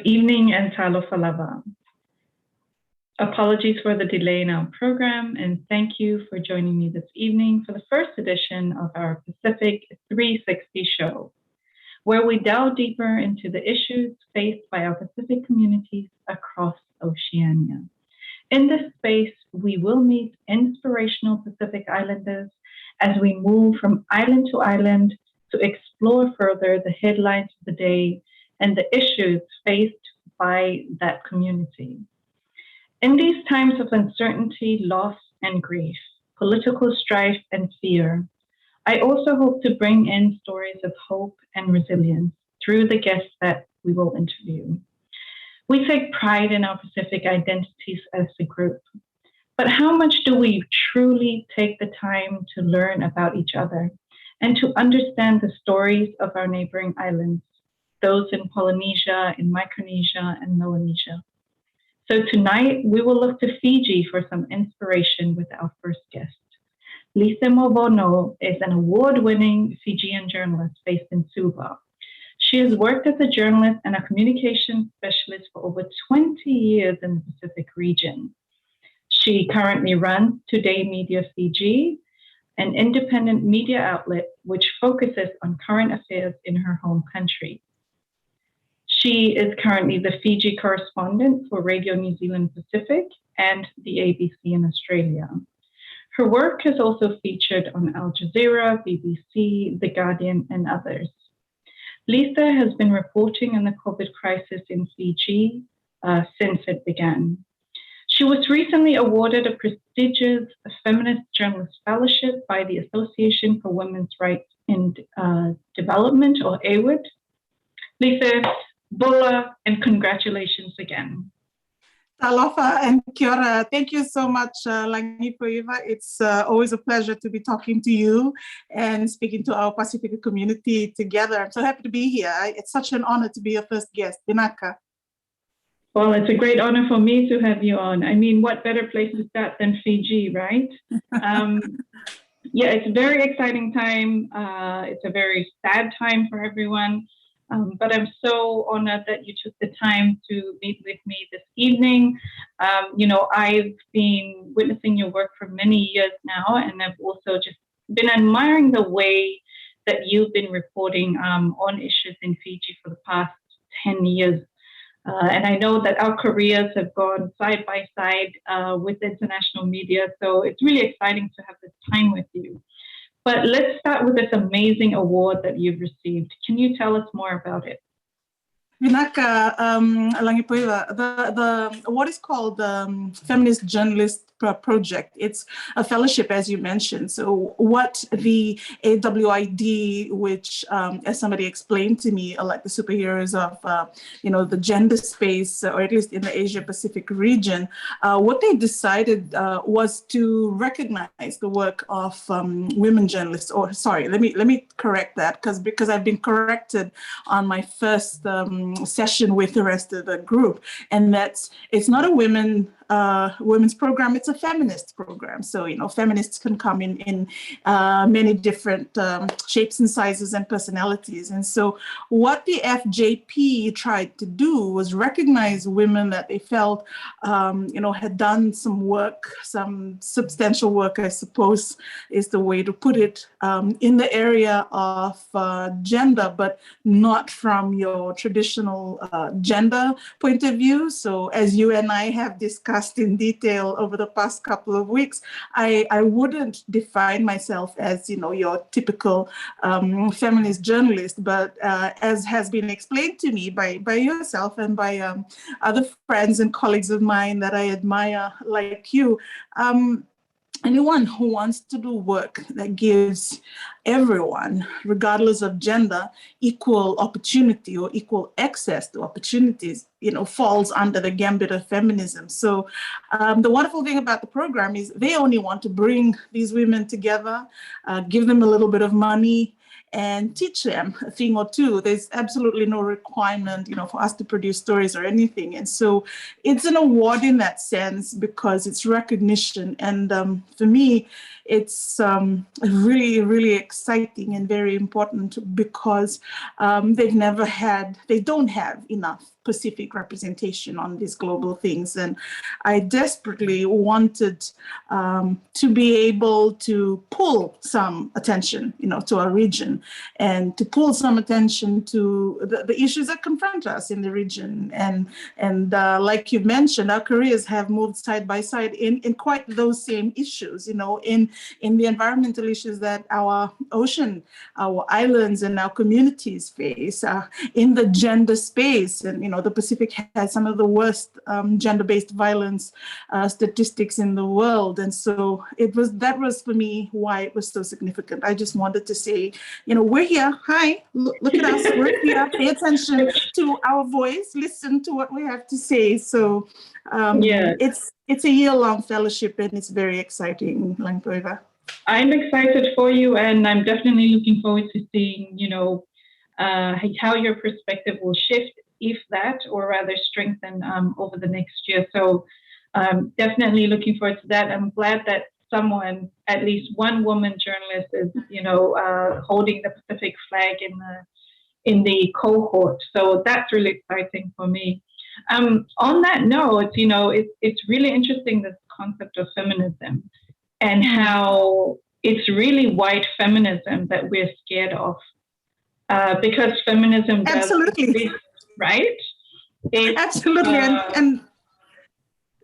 evening and talofa lava. Apologies for the delay in our program, and thank you for joining me this evening for the first edition of our Pacific 360 show, where we delve deeper into the issues faced by our Pacific communities across Oceania. In this space, we will meet inspirational Pacific Islanders as we move from island to island to explore further the headlines of the day and the issues faced by that community. In these times of uncertainty, loss, and grief, political strife, and fear, I also hope to bring in stories of hope and resilience through the guests that we will interview. We take pride in our Pacific identities as a group, but how much do we truly take the time to learn about each other and to understand the stories of our neighboring islands, those in Polynesia, in Micronesia, and Melanesia? So tonight, we will look to Fiji for some inspiration with our first guest. Lice Movono is an award-winning Fijian journalist based in Suva. She has worked as a journalist and a communications specialist for over 20 years in the Pacific region. She currently runs Today Media Fiji, an independent media outlet which focuses on current affairs in her home country. She is currently the Fiji correspondent for Radio New Zealand Pacific and the ABC in Australia. Her work is also featured on Al Jazeera, BBC, The Guardian, and others. Lice has been reporting on the COVID crisis in Fiji since it began. She was recently awarded a prestigious Feminist Journalist Fellowship by the Association for Women's Rights in Development, or AWID. Lice, Bola, and congratulations again. Talofa and kia ora. Thank you so much, Lagipoiva. It's always a pleasure to be talking to you and speaking to our Pacific community together. I'm so happy to be here. It's such an honor to be your first guest. Binaka. Well, it's a great honor for me to have you on. I mean, what better place to start than Fiji, right? Yeah, it's a very exciting time. It's a very sad time for everyone. But I'm so honored that you took the time to meet with me this evening. I've been witnessing your work for many years now, and I've also just been admiring the way that you've been reporting on issues in Fiji for the past 10 years. And I know that our careers have gone side by side with international media, so it's really exciting to have this time with you. But let's start with this amazing award that you've received. Can you tell us more about it? Binaka, Lagipoiva, the award is called the Feminist Journalist Project. It's a fellowship, as you mentioned. So what the AWID, which, as somebody explained to me, are like the superheroes of, the gender space, or at least in the Asia Pacific region, what they decided was to recognize the work of women journalists. Or sorry, let me correct that, because I've been corrected on my first session with the rest of the group, and it's not a women's program, it's a feminist program. So, feminists can come in many different shapes and sizes and personalities. And so what the FJP tried to do was recognize women that they felt, had done some work, some substantial work, I suppose is the way to put it, in the area of gender, but not from your traditional gender point of view. So as you and I have discussed in detail over the past couple of weeks, I wouldn't define myself as, your typical feminist journalist, but as has been explained to me by yourself and by other friends and colleagues of mine that I admire like you, anyone who wants to do work that gives everyone, regardless of gender, equal opportunity or equal access to opportunities, falls under the gambit of feminism. So the wonderful thing about the program is they only want to bring these women together, give them a little bit of money, and teach them a thing or two. There's absolutely no requirement, for us to produce stories or anything. And so it's an award in that sense because it's recognition. And for me, it's really, really exciting and very important because they don't have enough Pacific representation on these global things. And I desperately wanted to be able to pull some attention, to our region, and to pull some attention to the issues that confront us in the region. And like you mentioned, our careers have moved side by side in quite those same issues, in the environmental issues that our ocean, our islands, and our communities face, in the gender space. And, the Pacific has some of the worst gender-based violence statistics in the world. And so that was for me why it was so significant. I just wanted to say, we're here. Hi, look at us. We're here. Pay attention to our voice. Listen to what we have to say. So it's a year-long fellowship, and it's very exciting, Lagipoiva. I'm excited for you, and I'm definitely looking forward to seeing, how your perspective will shift, if that, or rather strengthen over the next year. So definitely looking forward to that. I'm glad that someone, at least one woman journalist, is, holding the Pacific flag in the cohort. So that's really exciting for me. On that note, it's really interesting, this concept of feminism, and how it's really white feminism that we're scared of, because feminism does absolutely exist, right? Absolutely, and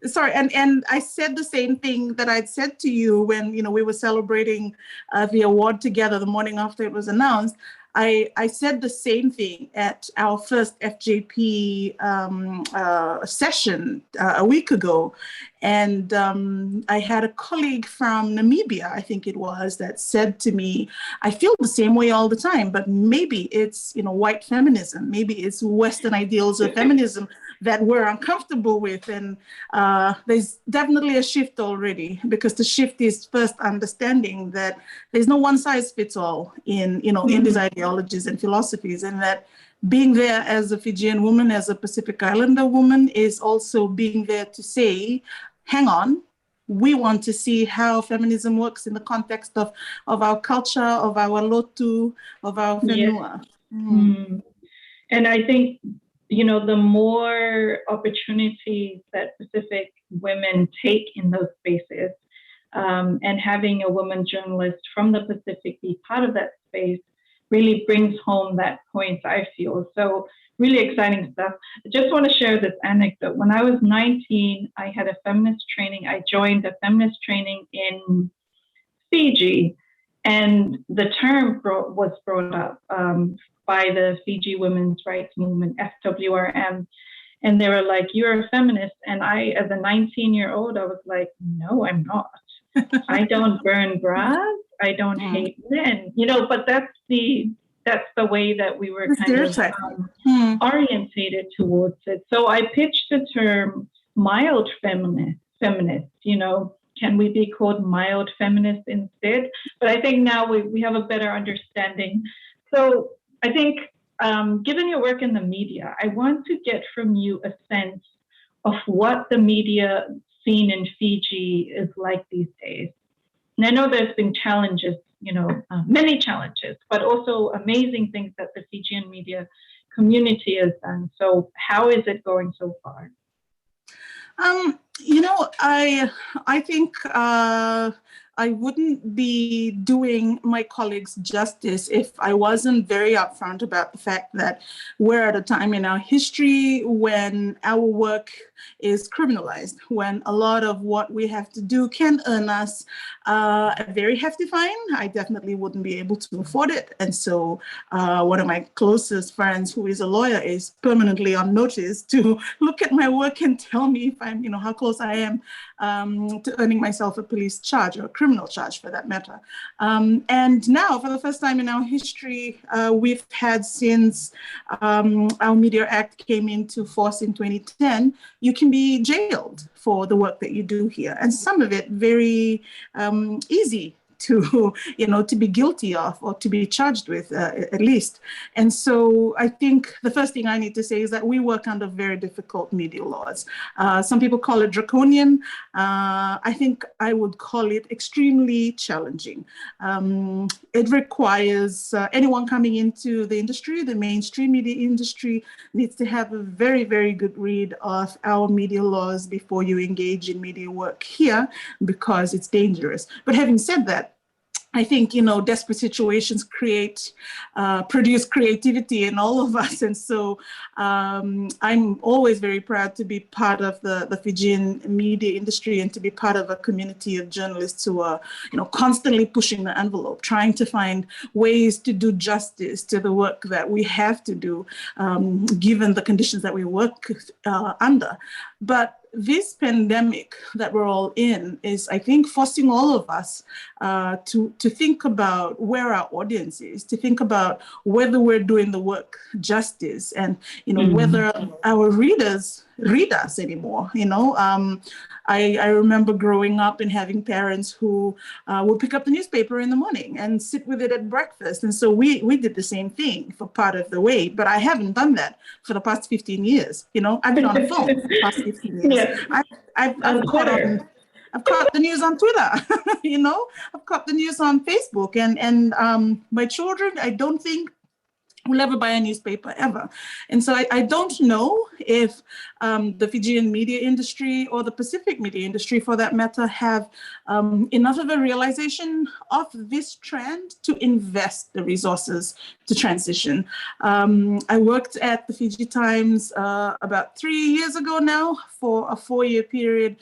sorry, and I said the same thing that I'd said to you when we were celebrating the award together the morning after it was announced. I said the same thing at our first FJP session a week ago. And I had a colleague from Namibia, I think it was, that said to me, I feel the same way all the time, but maybe it's, white feminism, maybe it's Western ideals of feminism that we're uncomfortable with. And there's definitely a shift already, because the shift is first understanding that there's no one size fits all in these ideologies and philosophies, and that being there as a Fijian woman, as a Pacific Islander woman, is also being there to say, hang on, we want to see how feminism works in the context of our culture, of our lotu, of our whenua. And I think, the more opportunities that Pacific women take in those spaces, and having a woman journalist from the Pacific be part of that space really brings home that point, I feel. So really exciting stuff. I just want to share this anecdote. When I was 19, I had a feminist training. I joined a feminist training in Fiji, and the term was brought up by the Fiji women's rights movement, FWRM. And they were like, you're a feminist. And I, as a 19-year-old, I was like, no, I'm not. I don't burn bras. I don't hate men, but that's the way that we were kind of orientated towards it. So I pitched the term mild feminist, can we be called mild feminist instead? But I think now we have a better understanding. So I think, given your work in the media, I want to get from you a sense of what the media scene in Fiji is like these days. And I know there's been challenges, many challenges, but also amazing things that the Fijian media community has done. So how is it going so far? I think I wouldn't be doing my colleagues justice if I wasn't very upfront about the fact that we're at a time in our history when our work is criminalized, when a lot of what we have to do can earn us a very hefty fine. I definitely wouldn't be able to afford it. And so one of my closest friends who is a lawyer is permanently on notice to look at my work and tell me if I'm, how close I am to earning myself a police charge or a criminal charge for that matter. And now, for the first time in our history, we've had since our Media Act came into force in 2010, you can be jailed for the work that you do here. And some of it very easy to, to be guilty of or to be charged with, at least. And so I think the first thing I need to say is that we work under very difficult media laws. Some people call it draconian. I think I would call it extremely challenging. It requires anyone coming into the industry, the mainstream media industry, needs to have a very, very good read of our media laws before you engage in media work here, because it's dangerous. But having said that, I think, desperate situations produce creativity in all of us. And so I'm always very proud to be part of the Fijian media industry and to be part of a community of journalists who are, constantly pushing the envelope, trying to find ways to do justice to the work that we have to do, given the conditions that we work under. But this pandemic that we're all in is, I think, forcing all of us to think about where our audience is, to think about whether we're doing the work justice, and whether our readers read us anymore. I remember growing up and having parents who would pick up the newspaper in the morning and sit with it at breakfast. And so we did the same thing for part of the way, but I haven't done that for the past 15 years. I've been on the phone for the past 15 years. Yeah. I've caught the news on Twitter, I've caught the news on Facebook, and my children, I don't think will ever buy a newspaper ever. And so I don't know if the Fijian media industry or the Pacific media industry, for that matter, have enough of a realization of this trend to invest the resources to transition. I worked at the Fiji Times about 3 years ago now for a 4-year period,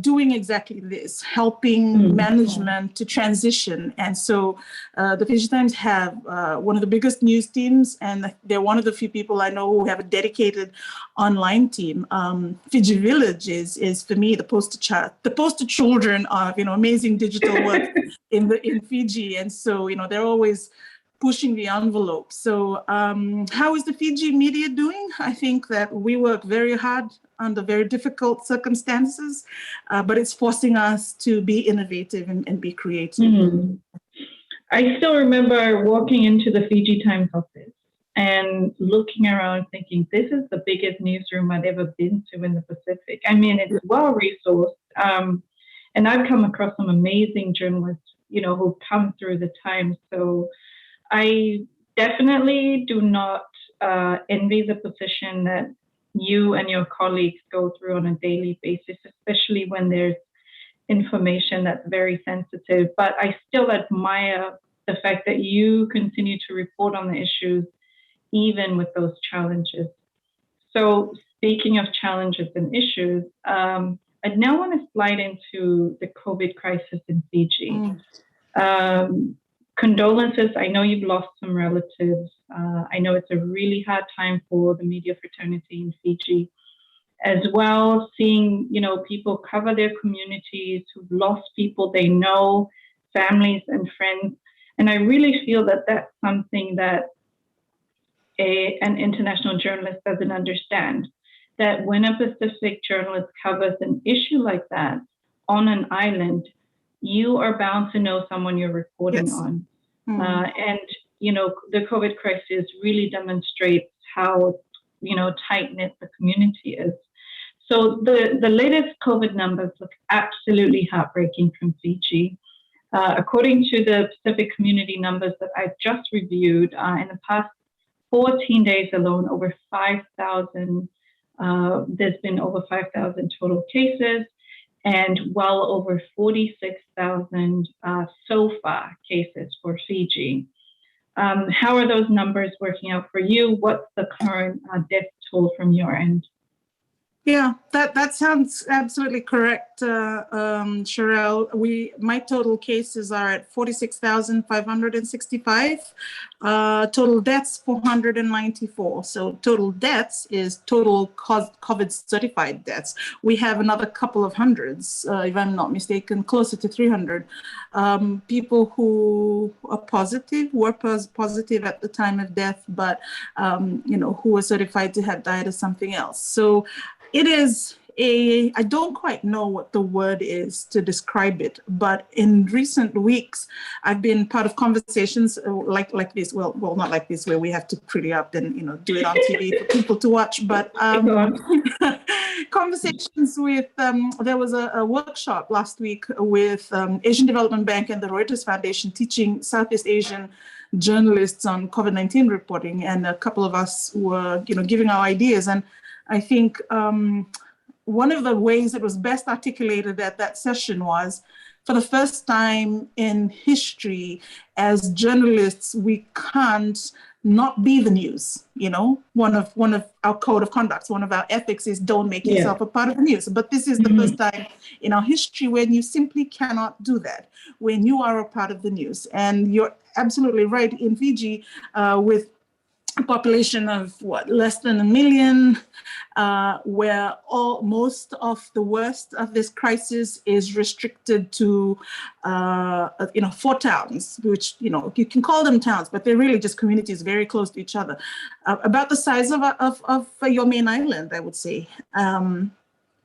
doing exactly this, helping management to transition. And so the Fiji Times have one of the biggest news teams, and they're one of the few people I know who have a dedicated online team. Fiji Village is for me the poster children of amazing digital work in Fiji. And so they're always pushing the envelope. So how is the Fiji media doing? I think that we work very hard under very difficult circumstances, but it's forcing us to be innovative and be creative. I still remember walking into the Fiji Times office and looking around thinking, this is the biggest newsroom I've ever been to in the Pacific. I mean, it's well-resourced. And I've come across some amazing journalists, who come through the Times. So I definitely do not envy the position that you and your colleagues go through on a daily basis, especially when there's information that's very sensitive. But I still admire the fact that you continue to report on the issues, even with those challenges. So speaking of challenges and issues, I now want to slide into the COVID crisis in Fiji. Condolences. I know you've lost some relatives. I know it's a really hard time for the media fraternity in Fiji as well, seeing, people cover their communities who've lost people they know, families and friends. And I really feel that that's something that an international journalist doesn't understand, that when a Pacific journalist covers an issue like that on an island, you are bound to know someone you're reporting on. And, the COVID crisis really demonstrates how, tight-knit the community is. So the latest COVID numbers look absolutely heartbreaking from Fiji. According to the Pacific community numbers that I've just reviewed, in the past 14 days alone, over 5,000, there's been over 5,000 total cases, and well over 46,000 so far cases for Fiji. How are those numbers working out for you? What's the current death toll from your end? Yeah, that sounds absolutely correct, Sherelle. My total cases are at 46,565. Total deaths 494. So total deaths is total COVID certified deaths. We have another couple of hundreds, if I'm not mistaken, closer to 300 people who are positive, were positive at the time of death, but who were certified to have died of something else. So it is I don't quite know what the word is to describe it, but in recent weeks, I've been part of conversations like this. Well, not like this, where we have to pretty up and do it on TV for people to watch, but Go on. conversations with. There was a workshop last week with Asian Development Bank and the Reuters Foundation teaching Southeast Asian journalists on COVID-19 reporting, and a couple of us were, giving our ideas, and I think. One of the ways it was best articulated at that session was, for the first time in history, as journalists, we can't not be the news. One of our code of conduct, one of our ethics is don't make yourself a part of the news. But this is the first time in our history when you simply cannot do that, when you are a part of the news. And you're absolutely right. In Fiji, with a population of less than 1 million, where most of the worst of this crisis is restricted to 4 towns, which you can call them towns, but they're really just communities very close to each other, about the size of your main island, I would say.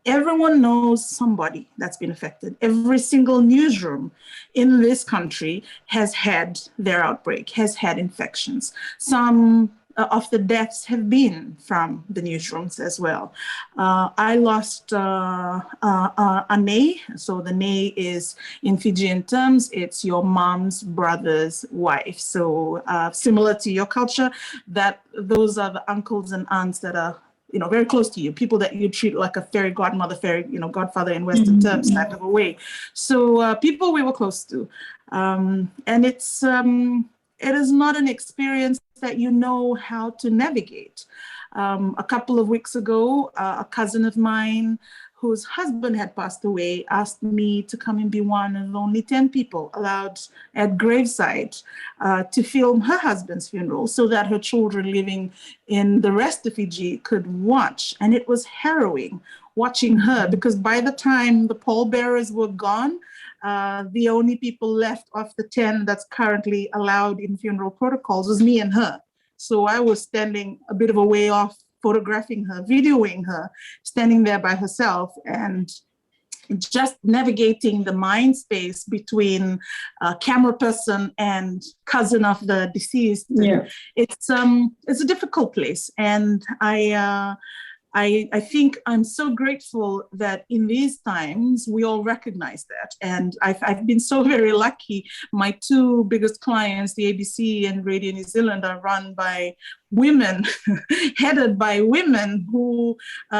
Everyone knows somebody that's been affected. Every single newsroom in this country has had their outbreak, has had infections. Some of the deaths have been from the newsrooms as well. I lost a ne. So the ne is, in Fijian terms, it's your mom's brother's wife. So similar to your culture, those are the uncles and aunts that are very close to you, people that you treat like a fairy godmother, godfather in Western terms type of a way. So people we were close to. And it is not an experience that you know how to navigate. A couple of weeks ago, a cousin of mine whose husband had passed away asked me to come and be one of only 10 people allowed at graveside to film her husband's funeral so that her children living in the rest of Fiji could watch. And it was harrowing watching her, because by the time the pallbearers were gone, the only people left of the 10 that's currently allowed in funeral protocols was me and her. So I was standing a bit of a way off, photographing her, videoing her, standing there by herself, and just navigating the mind space between a camera person and cousin of the deceased. Yeah. It's a difficult place. And I think I'm so grateful that in these times we all recognize that. And I've been so very lucky. My 2 biggest clients, the ABC and Radio New Zealand, are run by women, headed by women who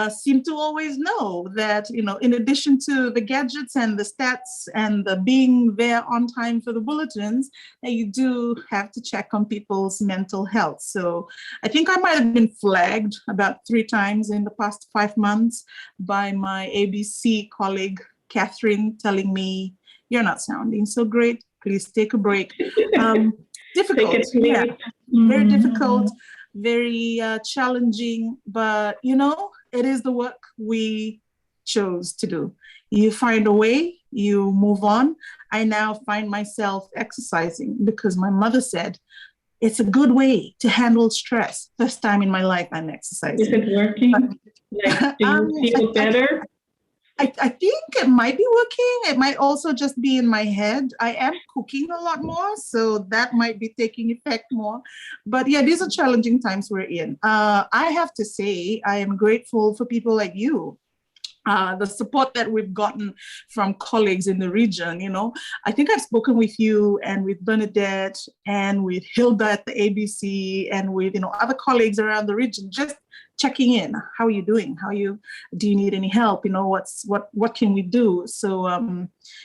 seem to always know that, in addition to the gadgets and the stats and the being there on time for the bulletins, that you do have to check on people's mental health. So I think I might have been flagged about 3 times in the past 5 months by my ABC colleague, Catherine, telling me, "You're not sounding so great. Please take a break." Difficult, yeah, very difficult. Very challenging, but it is the work we chose to do. You find a way, you move on. I now find myself exercising because my mother said it's a good way to handle stress. First time in my life I'm exercising. Is it working? Do you feel better? I think it might be working. It might also just be in my head. I am cooking a lot more, so that might be taking effect more. But yeah, these are challenging times we're in. I have to say, I am grateful for people like you. The support that we've gotten from colleagues in the region, I think I've spoken with you and with Bernadette and with Hilda at the ABC and with, other colleagues around the region, just checking in. How are you doing? Do you need any help? What can we do? So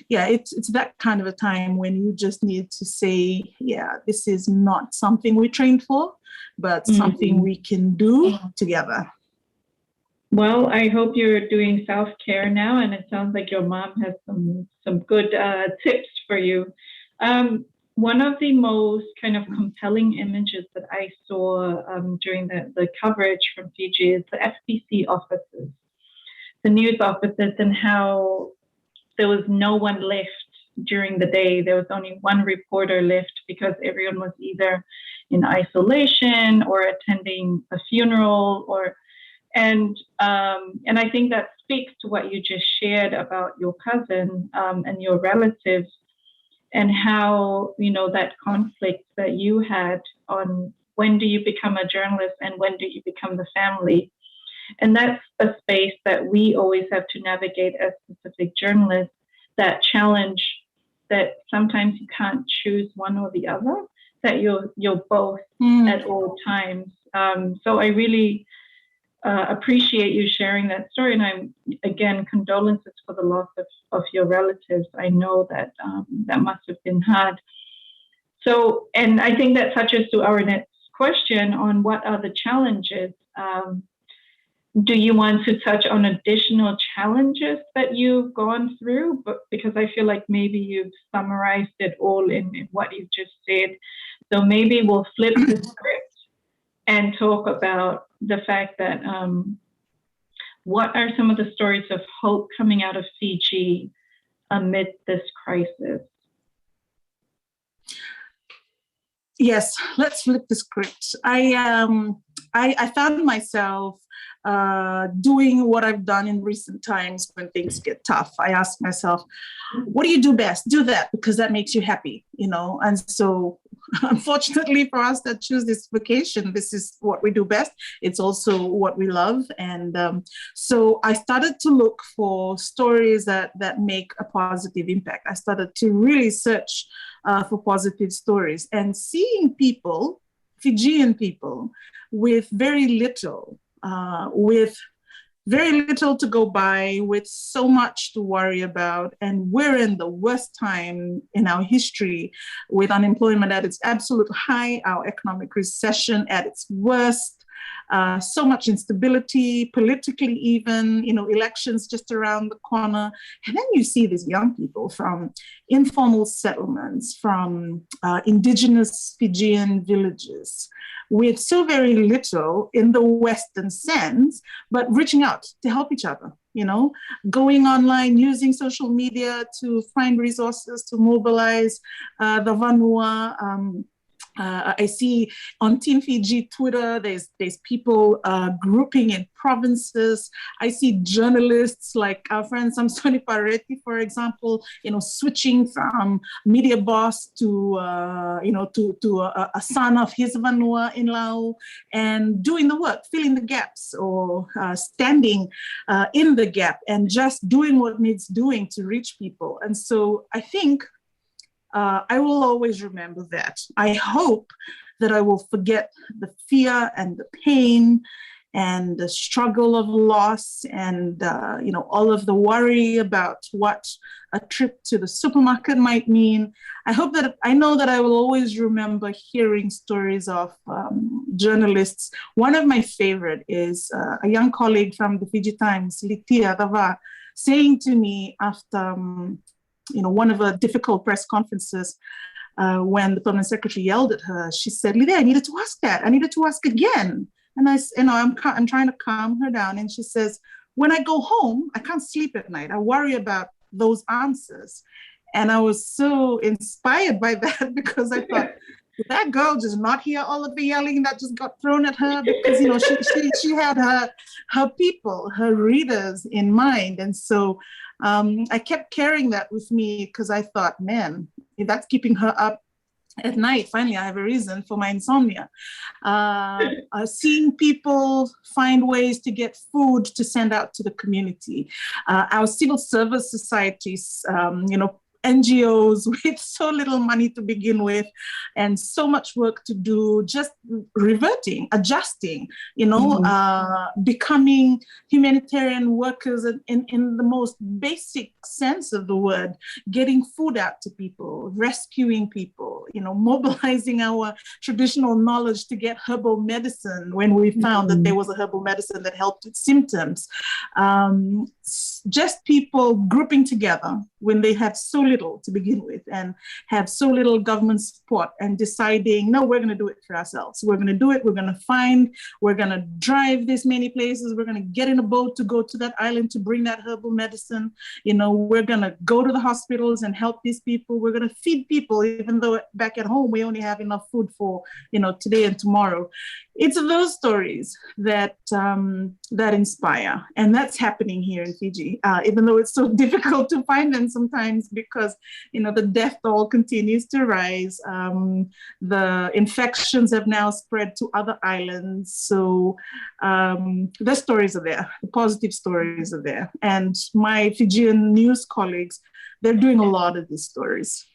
yeah, it's that kind of a time when you just need to say, yeah, this is not something we trained for, but something we can do together. Well, I hope you're doing self-care now, and it sounds like your mom has some good tips for you. One of the most kind of compelling images that I saw during the coverage from Fiji is the FBC offices, the news offices, and how there was no one left during the day. There was only one reporter left because everyone was either in isolation or attending a funeral or And I think that speaks to what you just shared about your cousin and your relatives, and how, you know, that conflict that you had on when do you become a journalist and when do you become the family. And that's a space that we always have to navigate as specific journalists, that challenge that sometimes you can't choose one or the other, that you're both at all times. So I really appreciate you sharing that story. And I'm, again, condolences for the loss of your relatives. I know that that must have been hard. So, and I think that touches to our next question on what are the challenges. Do you want to touch on additional challenges that you've gone through? But because I feel like maybe you've summarized it all in what you just said. So maybe we'll flip the script and talk about the fact that what are some of the stories of hope coming out of Fiji amid this crisis? Yes, let's flip the script. I found myself doing what I've done in recent times when things get tough. I ask myself, what do you do best? Do that because that makes you happy, you know? And so unfortunately for us that choose this vocation, this is what we do best. It's also what we love. And so I started to look for stories that make a positive impact. I started to really search for positive stories, and seeing people, Fijian people, with very little to go by, with so much to worry about. And we're in the worst time in our history, with unemployment at its absolute high, our economic recession at its worst, so much instability, politically even, you know, elections just around the corner. And then you see these young people from informal settlements, from indigenous Fijian villages, with so very little in the Western sense, but reaching out to help each other, you know, going online, using social media to find resources, to mobilize the Vanua. I see on Team Fiji Twitter, there's people grouping in provinces. I see journalists like our friend Samsoni Pareti, for example, you know, switching from media boss to a son of his Vanua in Lau, and doing the work, filling the gaps, or standing in the gap and just doing what needs doing to reach people. And so I think I will always remember that. I hope that I will forget the fear and the pain and the struggle of loss and all of the worry about what a trip to the supermarket might mean. I know that I will always remember hearing stories of journalists. One of my favorite is a young colleague from the Fiji Times, Litia Dava, saying to me after one of the difficult press conferences, when the permanent secretary yelled at her, she said, "Lidia, I needed to ask that. I needed to ask again." And I'm trying to calm her down. And she says, "When I go home, I can't sleep at night. I worry about those answers." And I was so inspired by that, because I thought, did that girl just not hear all of the yelling that just got thrown at her? Because she had her people, her readers in mind. And so I kept carrying that with me, because I thought, man, if that's keeping her up at night, finally I have a reason for my insomnia. Seeing people find ways to get food to send out to the community. Our civil service societies, NGOs with so little money to begin with, and so much work to do, just reverting, adjusting, becoming humanitarian workers in the most basic sense of the word, getting food out to people, rescuing people, mobilizing our traditional knowledge to get herbal medicine when we found that there was a herbal medicine that helped with symptoms. Just people grouping together when they had so little to begin with and have so little government support, and deciding, no, we're going to do it for ourselves. We're going to do it. We're going to drive this many places. We're going to get in a boat to go to that island to bring that herbal medicine. We're going to go to the hospitals and help these people. We're going to feed people, even though back at home, we only have enough food for, today and tomorrow. It's those stories that that inspire, and that's happening here in Fiji, even though it's so difficult to find them sometimes because, the death toll continues to rise. The infections have now spread to other islands. So the stories are there, the positive stories are there. And my Fijian news colleagues, they're doing a lot of these stories.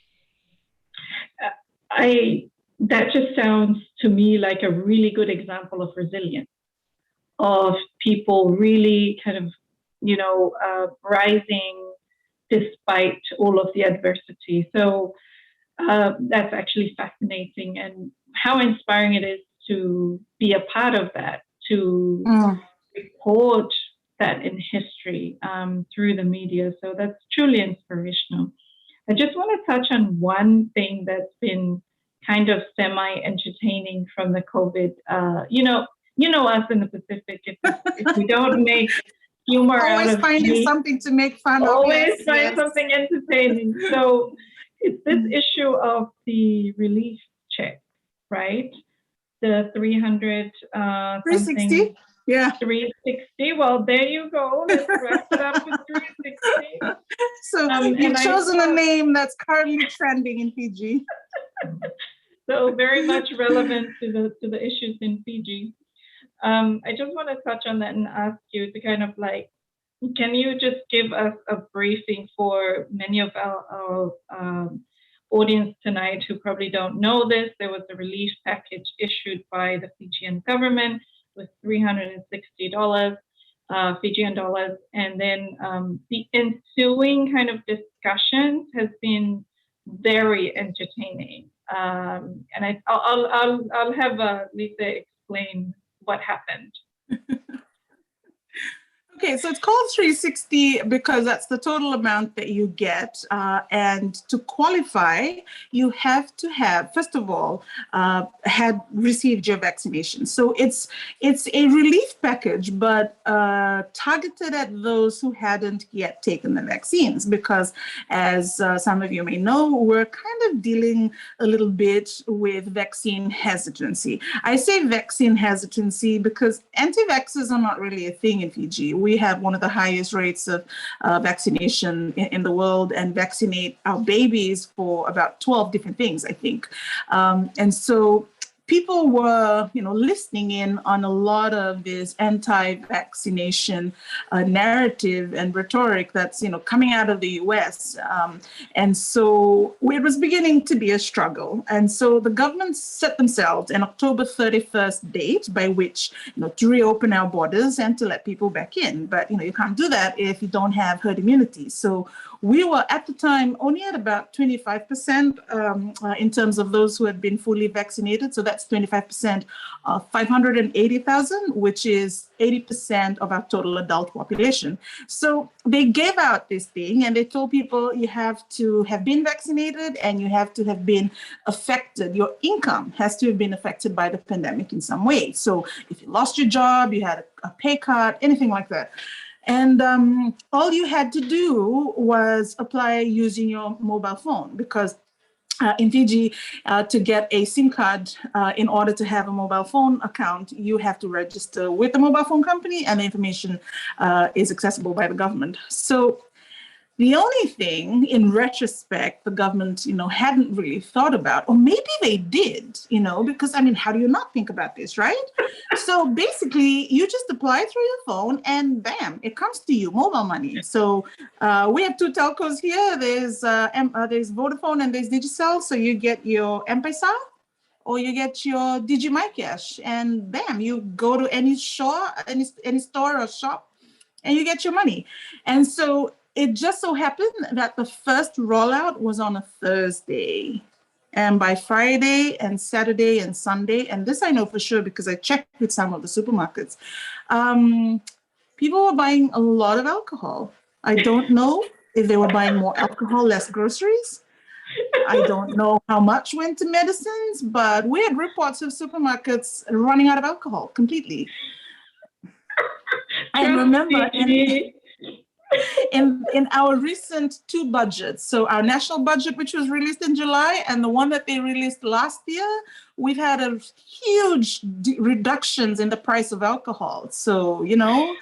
That just sounds to me like a really good example of resilience, of people really kind of, rising despite all of the adversity. So that's actually fascinating, and how inspiring it is to be a part of that, to record that in history through the media. So that's truly inspirational. I just want to touch on one thing that's been kind of semi-entertaining from the COVID. Us in the Pacific, if we don't make humor always out of finding something to make fun of. Always find something entertaining. So it's this issue of the relief check, right? The 300 360. Yeah. 360. Well, there you go. Let's wrap it up with 360. So you've chosen a name that's currently trending in Fiji. So very much relevant to the issues in Fiji. I just want to touch on that and ask you to kind of can you just give us a briefing for many of our audience tonight who probably don't know this? There was a relief package issued by the Fijian government with $360 Fijian dollars, and then the ensuing kind of discussions has been very entertaining. And I'll have Lice explain what happened. Okay, so it's called 360 because that's the total amount that you get. And to qualify, you have to have, first of all, had received your vaccination. So it's a relief package, but targeted at those who hadn't yet taken the vaccines. Because as some of you may know, we're kind of dealing a little bit with vaccine hesitancy. I say vaccine hesitancy because anti-vaxxers are not really a thing in Fiji. We have one of the highest rates of vaccination in the world and vaccinate our babies for about 12 different things, I think. And so people were, listening in on a lot of this anti-vaccination narrative and rhetoric that's, coming out of the US. And so it was beginning to be a struggle. And so the government set themselves an October 31st date by which, to reopen our borders and to let people back in. But, you can't do that if you don't have herd immunity. So we were at the time only at about 25% in terms of those who had been fully vaccinated. So that's 25% of 580,000, which is 80% of our total adult population. So they gave out this thing and they told people you have to have been vaccinated and you have to have been affected. Your income has to have been affected by the pandemic in some way. So if you lost your job, you had a pay cut, anything like that. And all you had to do was apply using your mobile phone because in Fiji, to get a SIM card in order to have a mobile phone account, you have to register with the mobile phone company and the information is accessible by the government. So the only thing, in retrospect, the government, hadn't really thought about, or maybe they did, because, how do you not think about this, right? So basically, you just apply through your phone and bam, it comes to you, mobile money. So we have two telcos here. There's Vodafone and there's Digicel. So you get your M-Pesa or you get your DigiMyCash and bam, you go to any store or shop and you get your money. And so it just so happened that the first rollout was on a Thursday. And by Friday and Saturday and Sunday, and this I know for sure because I checked with some of the supermarkets, people were buying a lot of alcohol. I don't know if they were buying more alcohol, less groceries. I don't know how much went to medicines, but we had reports of supermarkets running out of alcohol completely. I remember... in our recent two budgets, so our national budget, which was released in July, and the one that they released last year, we've had a huge reductions in the price of alcohol. So, you know,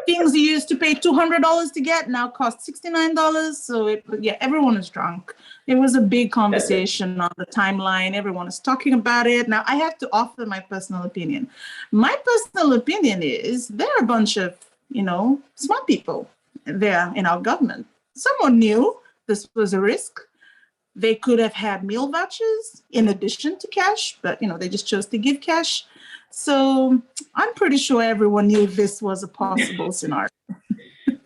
things you used to pay $200 to get now cost $69. So yeah, everyone is drunk. It was a big conversation on the timeline. Everyone is talking about it. Now I have to offer my personal opinion. My personal opinion is there are a bunch of, you know, smart people there in our government. Someone knew this was a risk. They could have had meal vouchers in addition to cash, but you know, they just chose to give cash. So I'm pretty sure everyone knew this was a possible scenario.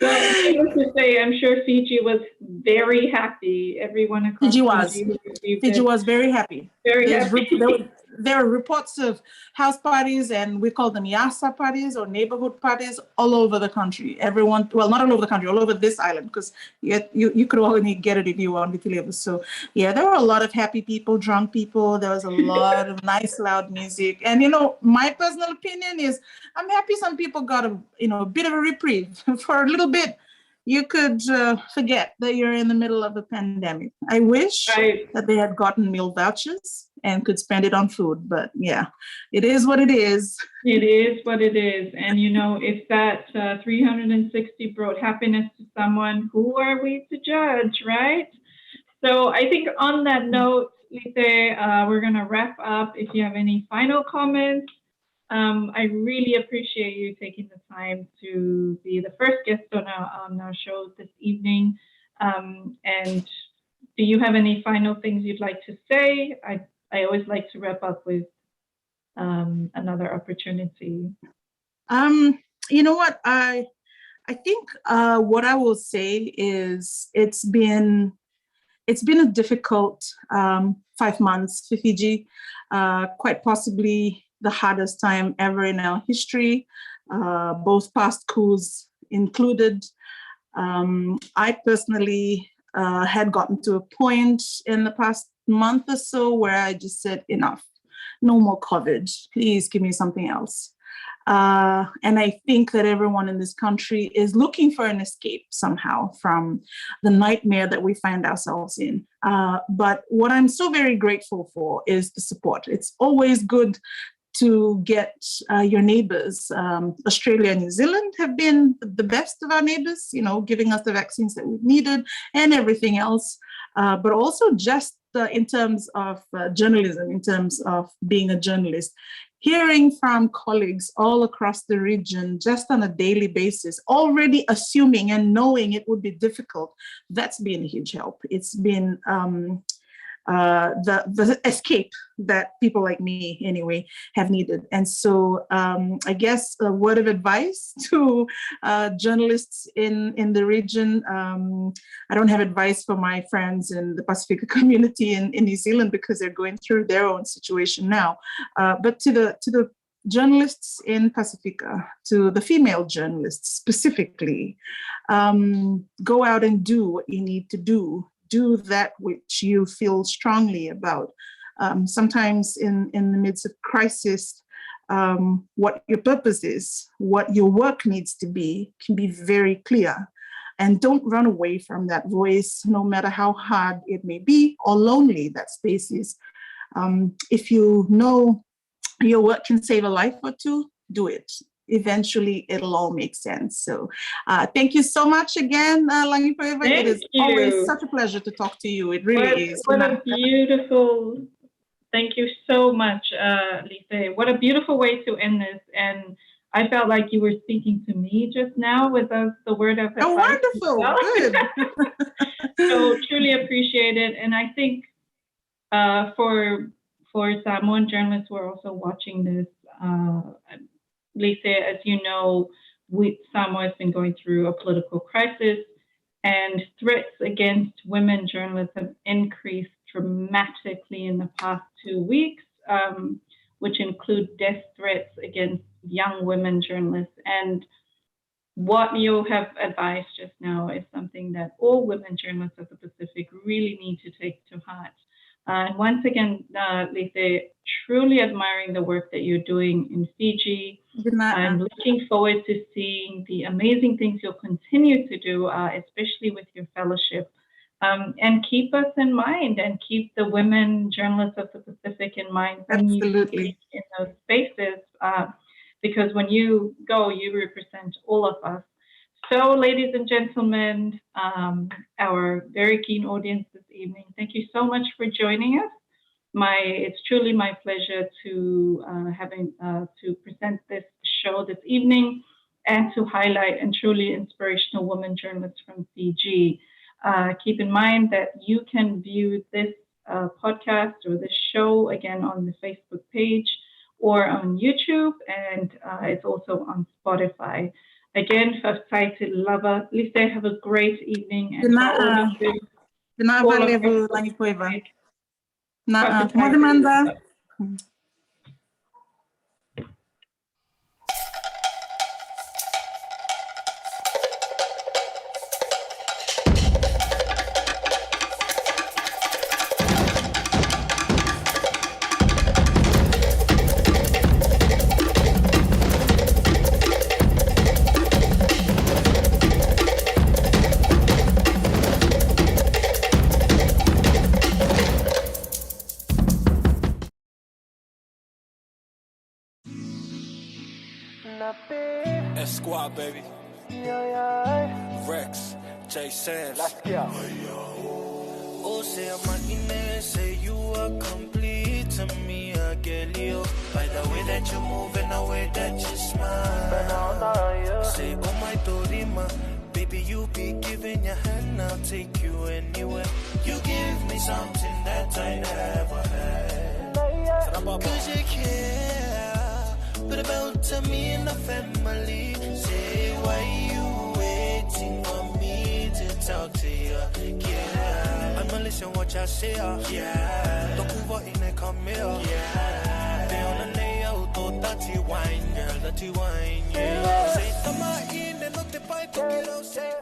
Well, needless to say, I'm sure Fiji was very happy. Everyone across Fiji was. Fiji received Fiji it. was very happy. Very happy. There are reports of house parties, and we call them yasa parties or neighborhood parties all over the country. Everyone, well, not all over the country, all over this island, because you could only get it if you wanted to live. So yeah, there were a lot of happy people, drunk people. There was a lot of nice, loud music. And you know, my personal opinion is, I'm happy some people got a bit of a reprieve for a little bit. You could forget that you're in the middle of a pandemic. I wish that they had gotten meal vouchers and could spend it on food. But yeah, it is what it is. It is what it is. And, you know, if that 360 brought happiness to someone, who are we to judge, right? So I think on that note, Lice, we're going to wrap up. If you have any final comments, I really appreciate you taking the time to be the first guest on our show this evening. And do you have any final things you'd like to say? I always like to wrap up with another opportunity. You know what? I think what I will say is it's been a difficult 5 months for Fiji, quite possibly the hardest time ever in our history, both past coups included. I personally had gotten to a point in the past month or so where I just said, enough, no more COVID, please give me something else. And I think that everyone in this country is looking for an escape somehow from the nightmare that we find ourselves in. But what I'm so very grateful for is the support. It's always good to get your neighbors. Australia and New Zealand have been the best of our neighbors, you know, giving us the vaccines that we've needed and everything else. But also just in terms of journalism, in terms of being a journalist, hearing from colleagues all across the region just on a daily basis, already assuming and knowing it would be difficult, that's been a huge help. It's been the escape that people like me anyway have needed. And so I guess a word of advice to journalists in the region. I don't have advice for my friends in the Pacific community in New Zealand because they're going through their own situation now. But to the journalists in Pacifica, to the female journalists specifically, go out and do what you need to do. Do that which you feel strongly about. Sometimes in the midst of crisis, what your purpose is, what your work needs to be, can be very clear. And don't run away from that voice, no matter how hard it may be or lonely that space is. If you know your work can save a life or two, do it. Eventually it'll all make sense. So thank you so much again, Lagipoiva. It is always such a pleasure to talk to you. It really is. What a beautiful, thank you so much, Lice. What a beautiful way to end this. And I felt like you were speaking to me just now with the word of advice. Oh, wonderful, good. So truly appreciate it. And I think for Samoan journalists who are also watching this, Lice, as you know, Samoa has been going through a political crisis, and threats against women journalists have increased dramatically in the past 2 weeks, which include death threats against young women journalists. And what you have advised just now is something that all women journalists of the Pacific really need to take to heart. And once again, Lice, truly admiring the work that you're doing in Fiji. I'm looking forward to seeing the amazing things you'll continue to do, especially with your fellowship. And keep us in mind and keep the women journalists of the Pacific in mind when you speak in those spaces, because when you go, you represent all of us. So, ladies and gentlemen, our very keen audience this evening, thank you so much for joining us. It's truly my pleasure to to present this show this evening and to highlight a truly inspirational woman journalists from Fiji. Keep in mind that you can view this podcast or this show again on the Facebook page or on YouTube, and it's also on Spotify. Again, Fafsaiti Lava, Lice, have a great evening. And Lagipoiva. Modemanda. Squad, baby. Rex, J. Sands. Let's go. Oh, say I'm say you are complete to me, Agelio. By the way that you move and the way that you smile. Say, oh my Dorima, baby, you be giving your hand, I'll take you anywhere. You give me something that I never had. Cause you care, but about to me and the family. Say, why you waiting on me to talk to you? Yeah, I'ma listen what y'all say. Yeah, don't move out in the come here. Yeah, they on the nail, to dirty wine, girl, dirty wine. Yeah, say, I'm in and not the bite to get out. Say,